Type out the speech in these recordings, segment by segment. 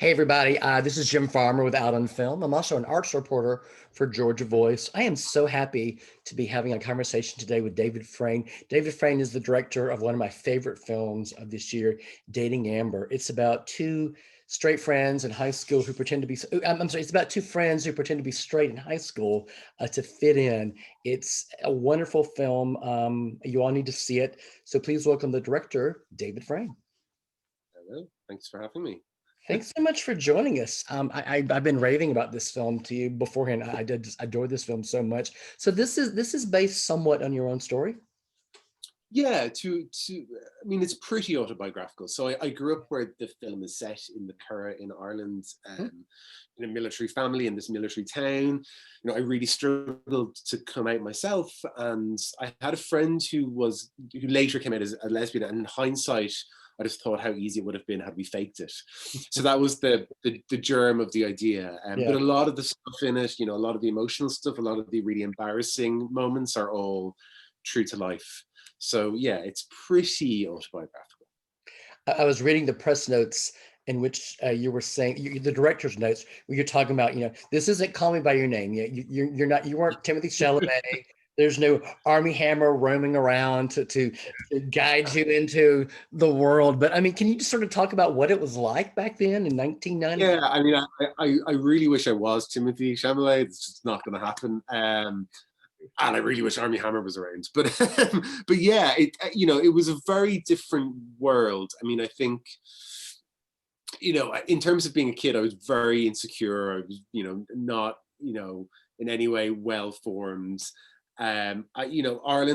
Hey everybody, this is Jim Farmer with Out on Film. I'm also an arts reporter for Georgia Voice. I am so happy to be having a conversation today with David Freyne. David Freyne is the director of one of my favorite films of this year, Dating Amber. It's about two straight friends in high school who pretend to be, I'm sorry, it's about two friends who pretend to be straight in high school to fit in. It's a wonderful film. You all need to see it. So please welcome the director, David Freyne. Hello, thanks for having me. Thanks so much for joining us. I've been raving about this film to you beforehand. I did just adore this film so much. So this is based somewhat on your own story. Yeah, I mean, it's pretty autobiographical. So I grew up where the film is set in the Curragh in Ireland, in a military family in this military town. I really struggled to come out myself, and I had a friend who later came out as a lesbian. And in hindsight, I just thought how easy it would have been had we faked it. So that was the germ of the idea. Yeah. But a lot of the stuff in it, a lot of the emotional stuff, a lot of the really embarrassing moments are all true to life. So yeah, it's pretty autobiographical. I was reading the press notes in which you were saying the director's notes where you're talking about, this isn't Call Me by Your Name. You're not, you weren't Timothy Chalamet. There's no Army Hammer roaming around to guide you into the world. But I mean, can you just sort of talk about what it was like back then in 1990? Yeah, I mean, I really wish I was Timothy Chalamet. It's just not going to happen. And I really wish Army Hammer was around. But yeah, it was a very different world. I mean, I think, in terms of being a kid, I was very insecure. I was, not, in any way well formed. Ireland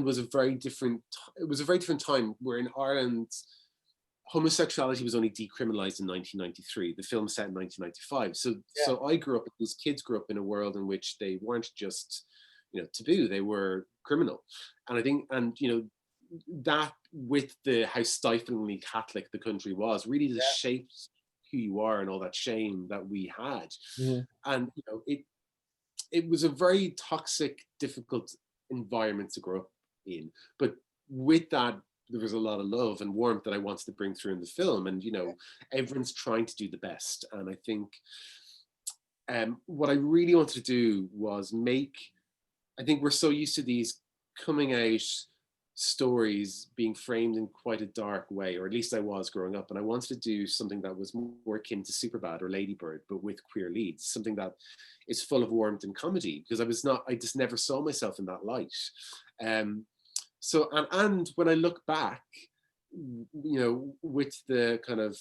was it was a very different time, where in Ireland, homosexuality was only decriminalized in 1993. The film set in 1995. So these kids grew up in a world in which they weren't just, taboo, they were criminal. And I think, that with how stiflingly Catholic the country was, really just shaped who you are and all that shame that we had. Mhm. And, it was a very toxic, difficult environment to grow up in. But with that, there was a lot of love and warmth that I wanted to bring through in the film. And, everyone's trying to do the best. And I think what I really wanted to do was I think we're so used to these coming out stories being framed in quite a dark way, or at least I was growing up. And I wanted to do something that was more akin to Superbad or Ladybird, but with queer leads, something that is full of warmth and comedy, because I just never saw myself in that light. And when I look back, with the kind of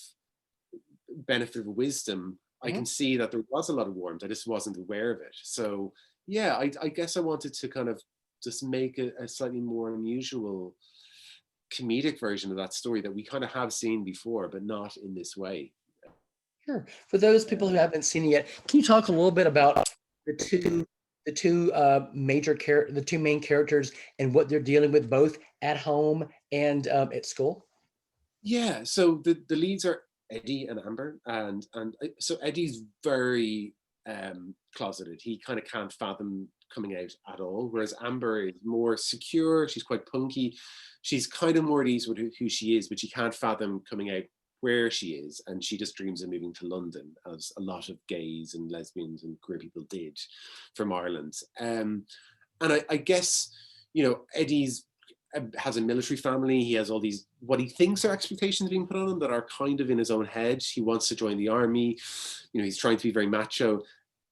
benefit of wisdom, I can see that there was a lot of warmth. I just wasn't aware of it. So yeah, I guess I wanted to kind of just make a slightly more unusual comedic version of that story that we kind of have seen before, but not in this way. Sure. For those people who haven't seen it yet, can you talk a little bit about the two main characters and what they're dealing with both at home and at school? Yeah, so the leads are Eddie and Amber, and so Eddie's very closeted. He kind of can't fathom coming out at all, whereas Amber is more secure. She's quite punky. She's kind of more at ease with who she is, but she can't fathom coming out where she is, and she just dreams of moving to London, as a lot of gays and lesbians and queer people did from Ireland. And I guess, Eddie's has a military family. He has all these, what he thinks are expectations being put on him that are kind of in his own head. He wants to join the army. He's trying to be very macho.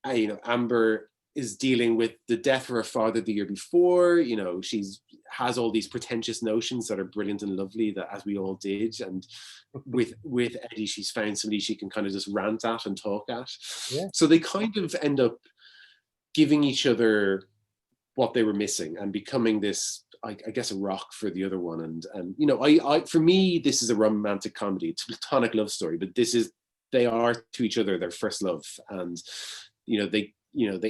Amber is dealing with the death of her father the year before. She's has all these pretentious notions that are brilliant and lovely, that as we all did. And with Eddie, she's found somebody she can kind of just rant at and talk at. Yeah. So they kind of end up giving each other what they were missing and becoming this, I guess, a rock for the other one. And for me, this is a romantic comedy. It's a platonic love story, but they are to each other their first love. And, they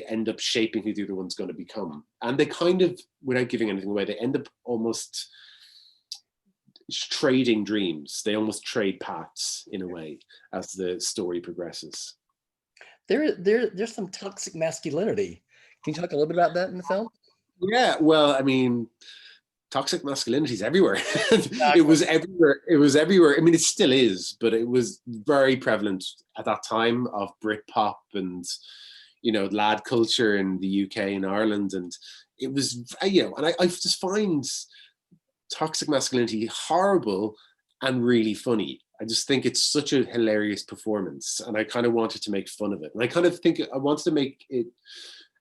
end up shaping who the other one's going to become. And they kind of, without giving anything away, they end up almost trading dreams. They almost trade paths in a way as the story progresses. There's some toxic masculinity. Can you talk a little bit about that in the film? Yeah, well, I mean, toxic masculinity is everywhere. It Exactly. was everywhere. It was everywhere. I mean, it still is, but it was very prevalent at that time of Britpop and, lad culture in the UK and Ireland. And it was, and I just find toxic masculinity horrible and really funny. I just think it's such a hilarious performance, and I kind of wanted to make fun of it. And I kind of think I wanted to make it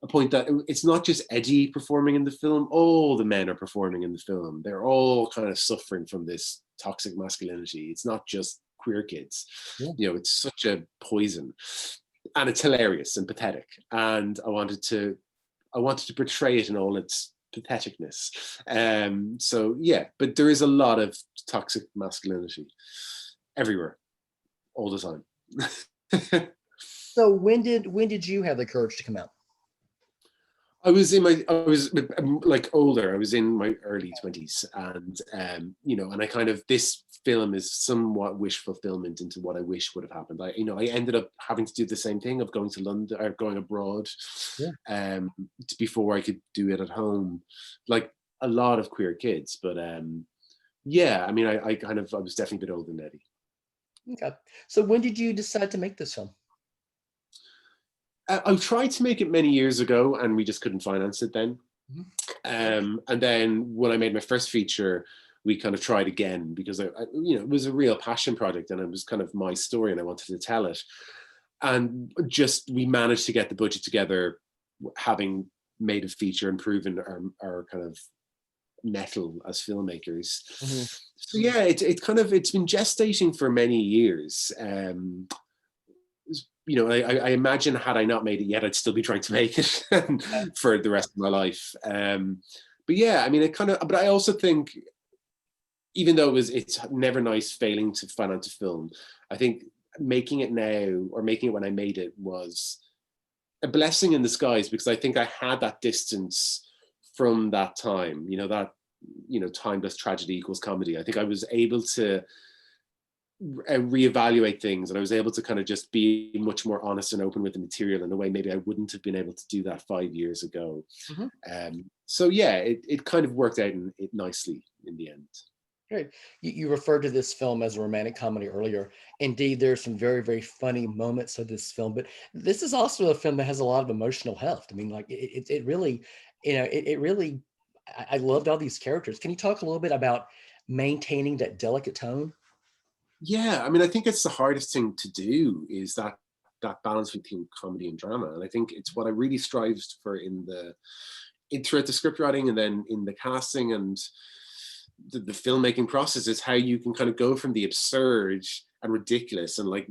a point that it's not just Eddie performing in the film. All the men are performing in the film. They're all kind of suffering from this toxic masculinity. It's not just queer kids. Yeah. It's such a poison, and it's hilarious and pathetic. And I wanted to portray it in all its patheticness. So yeah, but there is a lot of toxic masculinity everywhere, all the time. So when did you have the courage to come out? I was like older. I was in my early 20s, and and I kind of, this film is somewhat wish fulfillment into what I wish would have happened. I ended up having to do the same thing of going to London or going abroad, Yeah. before I could do it at home, like a lot of queer kids. But yeah, I mean, I was definitely a bit older than Eddie. Okay. So when did you decide to make this film? I tried to make it many years ago, and we just couldn't finance it then. Mhm. And then when I made my first feature, we kind of tried again because it was a real passion project, and it was kind of my story, and I wanted to tell it. And just we managed to get the budget together, having made a feature and proven our kind of mettle as filmmakers. Mhm. So yeah, it's been gestating for many years. I imagine had I not made it yet, I'd still be trying to make it for the rest of my life. But yeah, I mean, but I also think, even though it's never nice failing to finance a film, I think making it now, or making it when I made it, was a blessing in disguise, because I think I had that distance from that time, timeless tragedy equals comedy. I think I was able to reevaluate things, and I was able to kind of just be much more honest and open with the material in a way maybe I wouldn't have been able to do that 5 years ago. Mhm. So yeah, it kind of worked out nicely in the end. Great. You referred to this film as a romantic comedy earlier. Indeed, there are some very, very funny moments of this film, but this is also a film that has a lot of emotional heft. I mean, like it really, it really, I loved all these characters. Can you talk a little bit about maintaining that delicate tone? Yeah, I mean, I think it's the hardest thing to do, is that balance between comedy and drama, and I think it's what I really strived for throughout the script writing, and then in the casting and the filmmaking process, is how you can kind of go from the absurd and ridiculous and, like,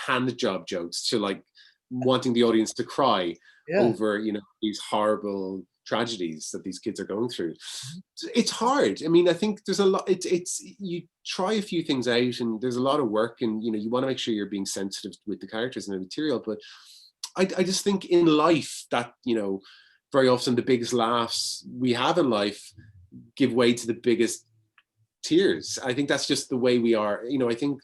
hand job jokes to, like, wanting the audience to cry Yeah. over these horrible tragedies that these kids are going through. Mhm. It's hard. I mean, I think there's a lot. It's you try a few things out, and there's a lot of work, and you want to make sure you're being sensitive with the characters and the material. But I just think in life that very often the biggest laughs we have in life give way to the biggest tears. I think that's just the way we are. I think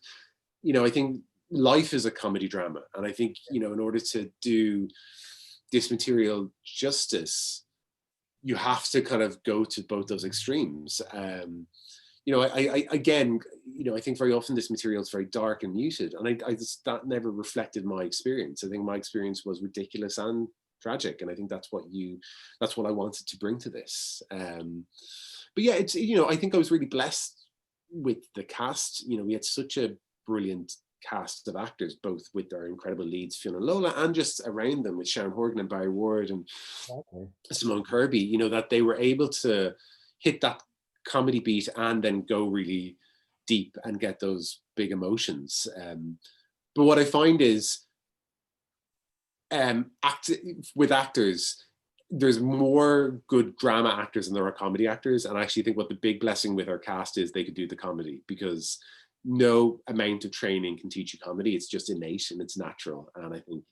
life is a comedy drama, and I think in order to do this material justice, you have to kind of go to both those extremes. I think very often this material is very dark and muted, and I just, that never reflected my experience. I think my experience was ridiculous and tragic, and I think that's what I wanted to bring to this. But yeah, I think I was really blessed with the cast. We had such a brilliant cast of actors, both with our incredible leads, Fiona and Lola, and just around them with Sharon Horgan and Barry Ward and Okay. Simone Kirby, that they were able to hit that comedy beat and then go really deep and get those big emotions. But what I find is, with actors, there's more good drama actors than there are comedy actors. And I actually think what the big blessing with our cast is, they could do the comedy, because no amount of training can teach you comedy. It's just innate and it's natural. And I think,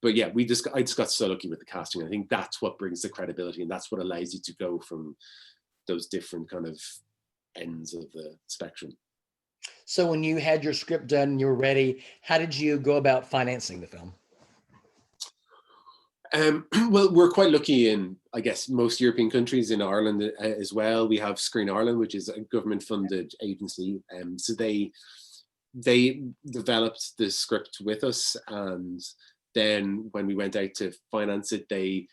but yeah, I just got so lucky with the casting. I think that's what brings the credibility, and that's what allows you to go from those different kind of ends of the spectrum. So when you had your script done and you were ready, how did you go about financing the film? Well, we're quite lucky in, I guess, most European countries, in Ireland as well. We have Screen Ireland, which is a government-funded agency. So they developed the script with us, and then when we went out to finance it, they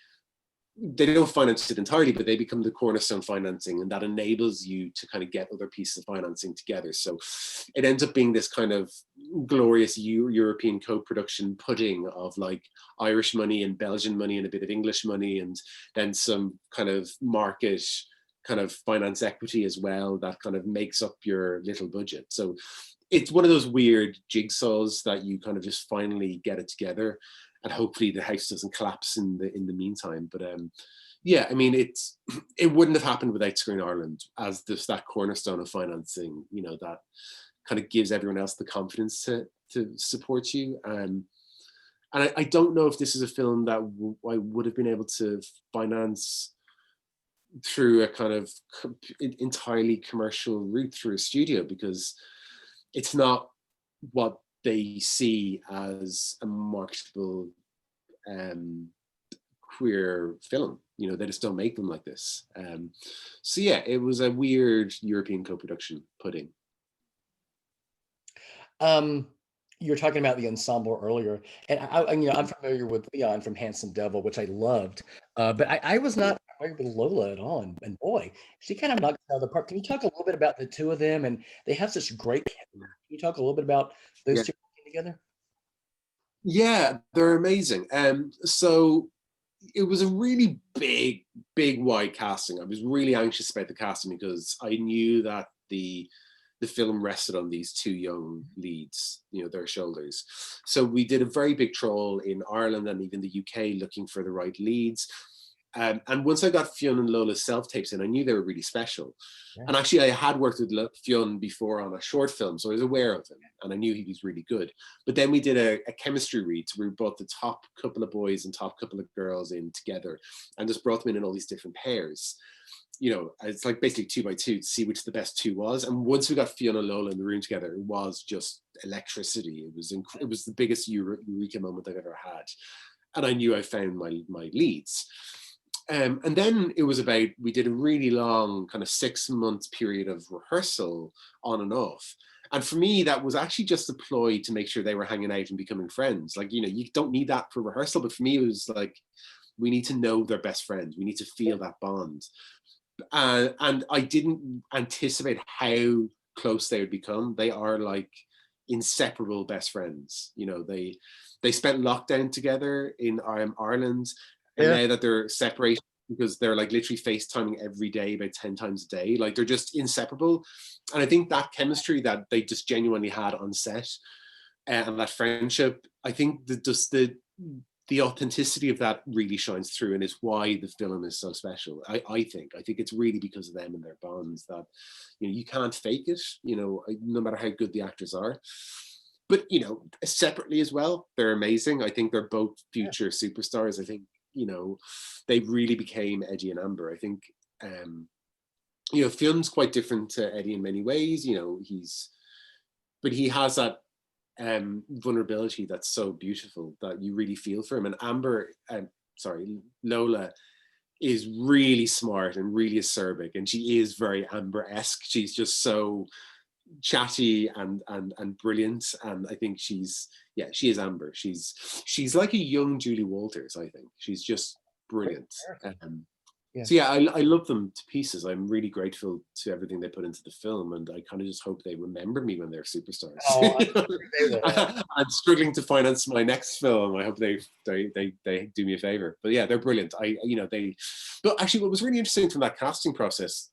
don't finance it entirely, but they become the cornerstone financing, and that enables you to kind of get other pieces of financing together. So it ends up being this kind of glorious European co-production pudding of like Irish money and Belgian money and a bit of English money, and then some kind of market kind of finance equity as well that kind of makes up your little budget. So it's one of those weird jigsaws that you kind of just finally get it together, and hopefully the house doesn't collapse in the meantime. But yeah, I mean, it wouldn't have happened without Screen Ireland as just that cornerstone of financing, you know, that kind of gives everyone else the confidence to support you. And I don't know if this is a film that I would have been able to finance through a kind of entirely commercial route through a studio, because it's not what they see as a marketable queer film. You know, they just don't make them like this. So yeah, it was a weird European co-production pudding. You were talking about the ensemble earlier, and you know, I'm familiar with Leon from Handsome Devil, which I loved, but I was not familiar with Lola at all, and boy, she kind of knocked it out of the park. Can you talk a little bit about the two of them? And they have such great chemistry. Can you talk a little bit about those Yeah, two working together? yeah, they're amazing. So it was a really big wide casting. I was really anxious about the casting because I knew that the film rested on these two young leads, you know, their shoulders. So we did a very big trawl in Ireland and even the UK looking for the right leads. And once I got Fionn and Lola's self-tapes in, I knew they were really special. Yeah. And actually, I had worked with Fionn before on a short film, so I was aware of him, and I knew he was really good. But then we did a chemistry read, so we brought the top couple of boys and top couple of girls in together, and just brought them in all these different pairs. You know, it's like basically 2 by 2 to see which the best two was. And once we got Fiona and Lola in the room together, it was just electricity. It was the biggest eureka moment I've ever had, and I knew I found my leads. And then it was about, we did a really long kind of 6 month period of rehearsal on and off. And for me, that was actually just a ploy to make sure they were hanging out and becoming friends. Like, you know, you don't need that for rehearsal, but for me, it was like, we need to know they're best friends. We need to feel that bond. And I didn't anticipate how close they would become. They are like inseparable best friends. You know, they spent lockdown together in Ireland, and Yeah. now that they're separated, because they're like literally FaceTiming every day about 10 times a day, like they're just inseparable. And I think that chemistry that they just genuinely had on set, and that friendship, I think the authenticity of that really shines through, and is why the film is so special. I think it's really because of them and their bonds that, you know, you can't fake it, you know, no matter how good the actors are. But, you know, separately as well, they're amazing. I think they're both future superstars. I think, you know, they really became Eddie and Amber. I think, you know, Fionn's quite different to Eddie in many ways. You know, but he has that vulnerability that's so beautiful that you really feel for him. And Amber, Lola is really smart and really acerbic, and she is very Amber-esque. She's just so chatty and brilliant, and I think she is Amber. She's like a young Julie Walters. I think she's just brilliant. Yeah. So yeah, I love them to pieces. I'm really grateful to everything they put into the film, and I kind of just hope they remember me when they're superstars. Oh, I'm sure they will. I'm struggling to finance my next film. I hope they do me a favor. But yeah, they're brilliant. But actually, what was really interesting from that casting process,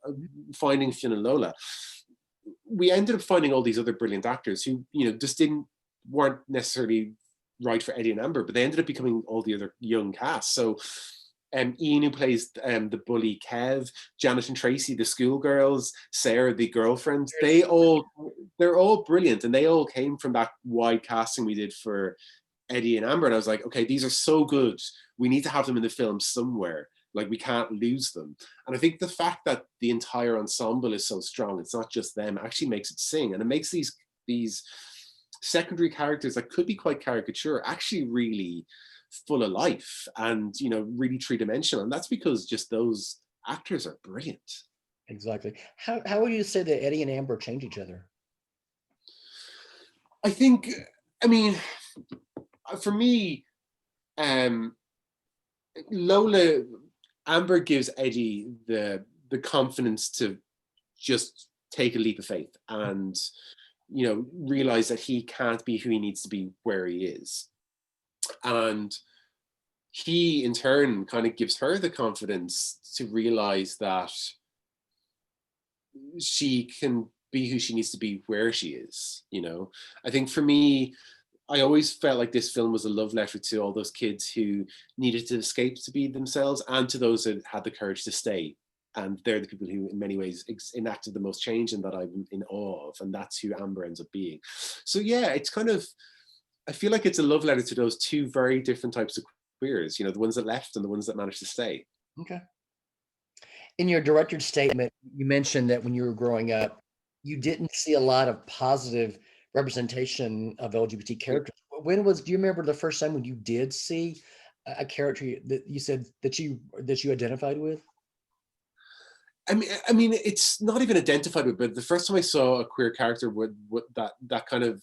finding Fionn and Lola, we ended up finding all these other brilliant actors who, you know, just weren't necessarily right for Eddie and Amber, but they ended up becoming all the other young cast. So Ian, who plays the bully Kev, Janet and Tracy, the schoolgirls, Sarah, the girlfriend, they're all brilliant, and they all came from that wide casting we did for Eddie and Amber. And I was like, okay, these are so good. We need to have them in the film somewhere. Like, we can't lose them. And I think the fact that the entire ensemble is so strong, it's not just them, actually makes it sing. And it makes these secondary characters that could be quite caricature actually really full of life and, you know, really three-dimensional. And that's because just those actors are brilliant. Exactly. How would you say that Eddie and Amber change each other? I think, I mean, for me, Lola, Amber gives Eddie the confidence to just take a leap of faith and, you know, realize that he can't be who he needs to be where he is. And he in turn kind of gives her the confidence to realize that she can be who she needs to be where she is. You know, I think for me, I always felt like this film was a love letter to all those kids who needed to escape to be themselves, and to those that had the courage to stay. And they're the people who, in many ways, enacted the most change, and that I'm in awe of. And that's who Amber ends up being. So yeah, it's kind of, I feel like it's a love letter to those two very different types of queers. You know, the ones that left and the ones that managed to stay. Okay. In your director's statement, you mentioned that when you were growing up, you didn't see a lot of positive representation of LGBT characters. Do you remember the first time when you did see a character that you said that you identified with? I mean, it's not even identified with, but the first time I saw a queer character with that kind of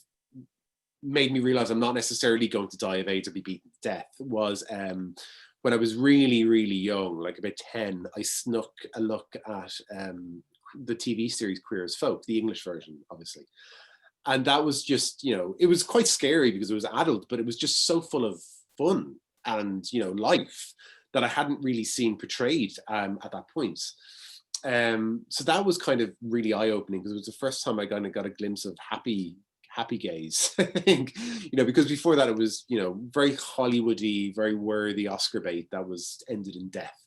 made me realize I'm not necessarily going to die of AIDS or be beaten to death was when I was really, really young, like about 10, I snuck a look at the TV series Queer as Folk, the English version, obviously. And that was just, you know, it was quite scary because it was adult, but it was just so full of fun and, you know, life that I hadn't really seen portrayed at that point. So that was kind of really eye-opening because it was the first time I kind of got a glimpse of happy gays, I think, you know, because before that it was, you know, very Hollywoody, very worthy Oscar bait that was ended in death.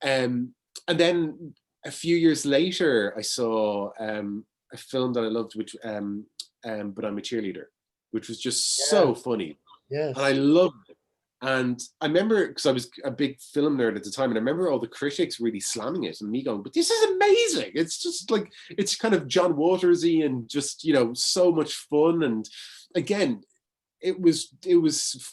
And then a few years later, I saw a film that I loved, which But I'm a Cheerleader, which was just Yeah. so funny. And Yes. I loved it. And I remember, because I was a big film nerd at the time, and I remember all the critics really slamming it and me going, but this is amazing. It's just like, it's kind of John Watersy and just, you know, so much fun. And again, it was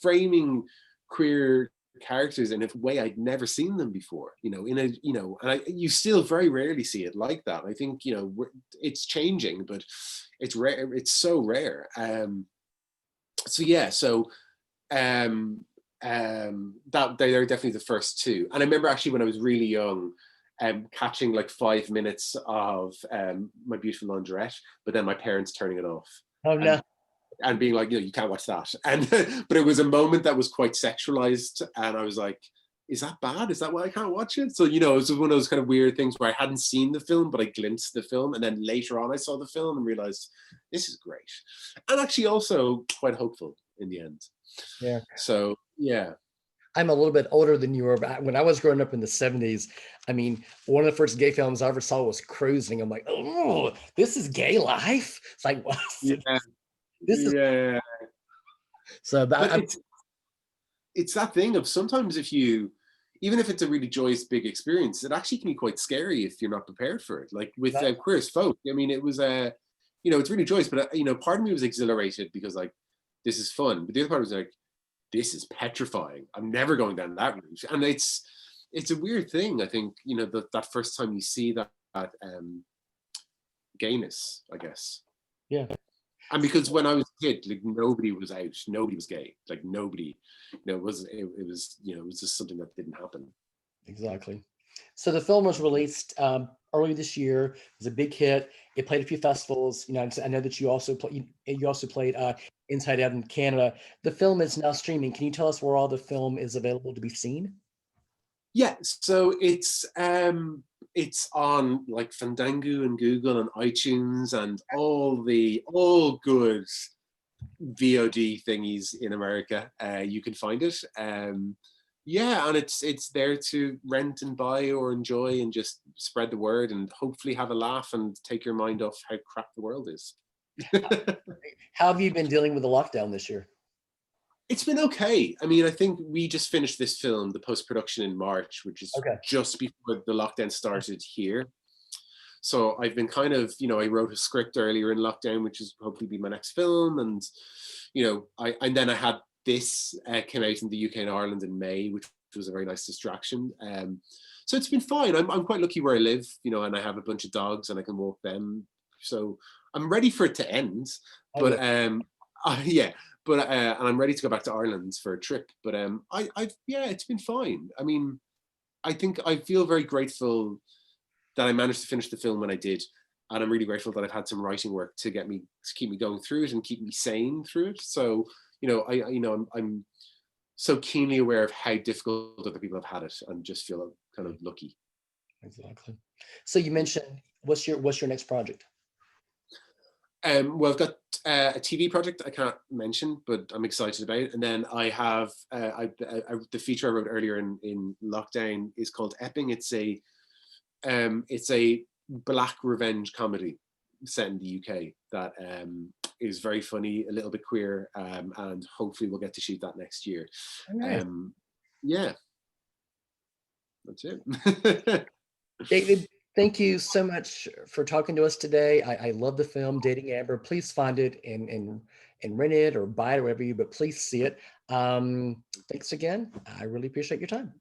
framing queer characters in a way I'd never seen them before, you know, in a, you know, and you still very rarely see it like that. I think, you know, it's changing, but it's rare. It's so rare. So yeah, so that they're definitely the first two. And I remember actually when I was really young, catching like 5 minutes of My Beautiful Laundrette, but then my parents turning it off Oh no. and being like, you know, you can't watch that. And but it was a moment that was quite sexualized, and I was like, is that bad? Is that why I can't watch it? So, you know, it was one of those kind of weird things where I hadn't seen the film, but I glimpsed the film, and then later on I saw the film and realized this is great, and actually also quite hopeful in the end. Yeah. So yeah. I'm a little bit older than you were, but when I was growing up in the 70s, I mean, one of the first gay films I ever saw was Cruising. I'm like, oh, this is gay life. It's like, what? Yeah, This is yeah. so. But I'm it's that thing of sometimes if you, even if it's a really joyous big experience, it actually can be quite scary if you're not prepared for it. Like with Queer as Folk, I mean, it was you know, it's really joyous, but you know, part of me was exhilarated because like this is fun, but the other part was like, this is petrifying. I'm never going down that route. And it's a weird thing. I think, you know, that first time you see that gayness, I guess. yeah, And because when I was a kid, like nobody was out, nobody was gay, like nobody, you know, it was, you know, it was just something that didn't happen. exactly. So the film was released early this year. It was a big hit. It played a few festivals. You know, I know that you also played Inside Out in Canada. The film is now streaming. Can you tell us where all the film is available to be seen? Yeah, so it's on like Fandango and Google and iTunes and all good VOD thingies in America. You can find it. Yeah, and it's there to rent and buy or enjoy and just spread the word and hopefully have a laugh and take your mind off how crap the world is. How have you been dealing with the lockdown this year? It's been okay. I mean, I think we just finished this film, the post-production in March, which is Okay. just before the lockdown started here. So I've been kind of, you know, I wrote a script earlier in lockdown, which is hopefully be my next film. And, you know, and then I had this came out in the UK and Ireland in May, which was a very nice distraction. So it's been fine. I'm quite lucky where I live, you know, and I have a bunch of dogs and I can walk them. So I'm ready for it to end. Oh But yeah. yeah, but and I'm ready to go back to Ireland for a trip. But yeah, it's been fine. I mean, I think I feel very grateful that I managed to finish the film when I did, and I'm really grateful that I've had some writing work to keep me going through it and keep me sane through it. So you know, I'm so keenly aware of how difficult other people have had it, and just feel kind of lucky. Exactly. So you mentioned what's your next project? Well, I've got a TV project I can't mention, but I'm excited about. And then I have the feature I wrote earlier in lockdown is called Epping. It's a black revenge comedy set in the UK that is very funny, a little bit queer, and hopefully we'll get to shoot that next year. Oh, nice. Yeah, that's it. David, thank you so much for talking to us today. I love the film Dating Amber. Please find it and rent it or buy it or wherever you, but please see it. Thanks again. I really appreciate your time.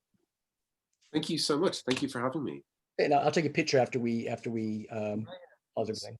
Thank you so much. Thank you for having me. And I'll take a picture after we pause everything.